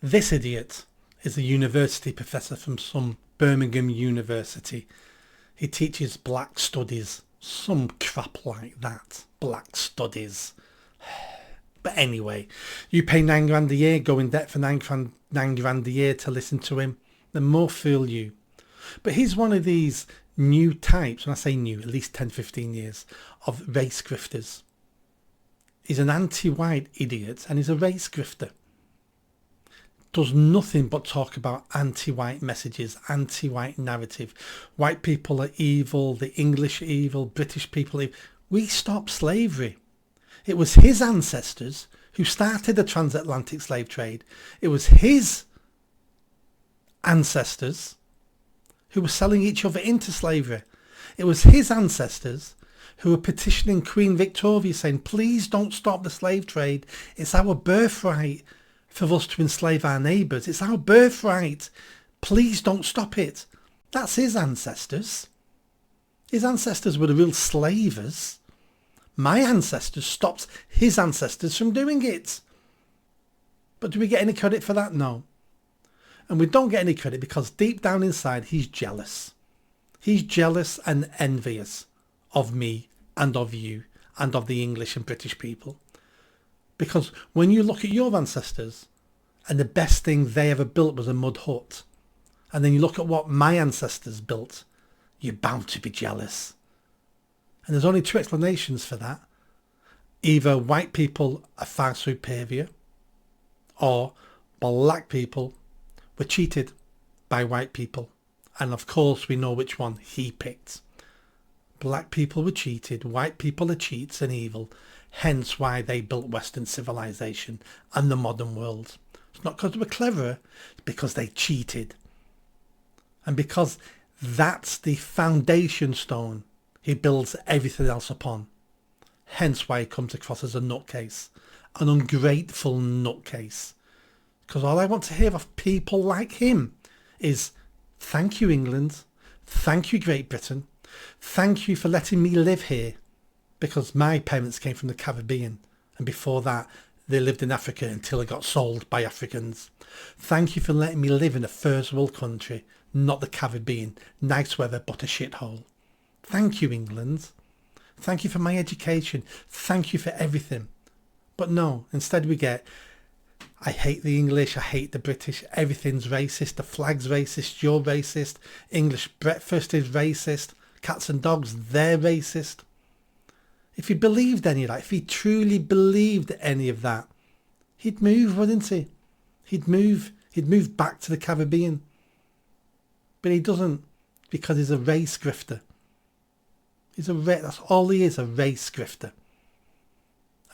This idiot is a university professor from some Birmingham university. He teaches black studies, some crap like that. Black studies. But anyway, you pay £9 a year, go in debt for £9 a year to listen to him, then more fool you. But he's one of these new types, when I say new, at least 10, 15 years, of race grifters. He's an anti-white idiot and he's a race grifter. Does nothing but talk about anti-white messages, anti-white narrative. White people are evil, the English are evil, British people are evil. We stopped slavery. It was his ancestors who started the transatlantic slave trade. It was his ancestors who were selling each other into slavery. It was his ancestors who were petitioning Queen Victoria saying, please don't stop the slave trade. It's our birthright for us to enslave our neighbours. It's our birthright. Please don't stop it. That's his ancestors. His ancestors were the real slavers. My ancestors stopped his ancestors from doing it. But do we get any credit for that? No. And we don't get any credit because deep down inside he's jealous. He's jealous and envious of me and of you and of the English and British people. Because when you look at your ancestors and the best thing they ever built was a mud hut, and then you look at what my ancestors built, you're bound to be jealous. And there's only two explanations for that. Either white people are far superior, or black people were cheated by white people. And of course we know which one he picked. Black people were cheated, white people are cheats and evil, hence why they built Western civilization and the modern world. It's not because they were cleverer, it's because they cheated. And because that's the foundation stone he builds everything else upon. Hence why he comes across as a nutcase, an ungrateful nutcase. Because all I want to hear of people like him is, thank you England, thank you Great Britain, thank you for letting me live here. Because my parents came from the Caribbean, and before that they lived in Africa until they got sold by Africans. Thank you for letting me live in a first world country, not the Caribbean, nice weather but a shithole. Thank you England. Thank you for my education. Thank you for everything. But no, instead we get, I hate the English, I hate the British, everything's racist, the flag's racist, you're racist, English breakfast is racist, cats and dogs, they're racist. If he believed any of that, if he truly believed any of that, he'd move, wouldn't he? He'd move back to the Caribbean. But he doesn't, because he's a race grifter. That's all he is, a race grifter.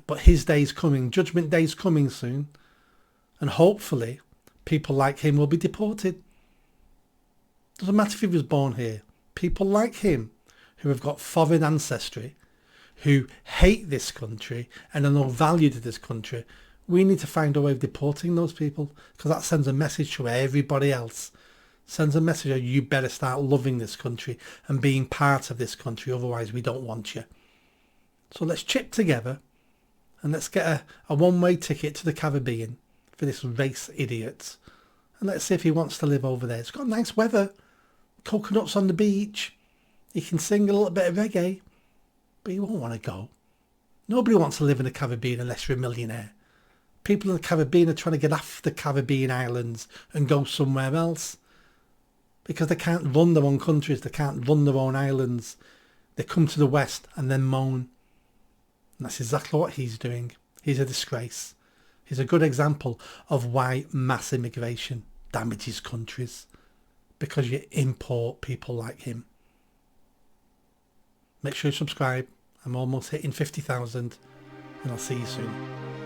But his day's coming, Judgment Day's coming soon. And hopefully people like him will be deported. Doesn't matter if he was born here. People like him who have got foreign ancestry, who hate this country and are no value to this country, we need to find a way of deporting those people, because that sends a message to everybody else. Sends a message that you better start loving this country and being part of this country, otherwise we don't want you. So let's chip together and let's get a one-way ticket to the Caribbean for this race idiot. And let's see if he wants to live over there. It's got nice weather, coconuts on the beach, he can sing a little bit of reggae, but he won't want to go. Nobody wants to live in the Caribbean unless you're a millionaire. People in the Caribbean are trying to get off the Caribbean islands and go somewhere else, because they can't run their own countries, they can't run their own islands. They come to the West and then moan. And that's exactly what he's doing. He's a disgrace. He's a good example of why mass immigration damages countries, because you import people like him. Make sure you subscribe. I'm almost hitting 50,000 and I'll see you soon.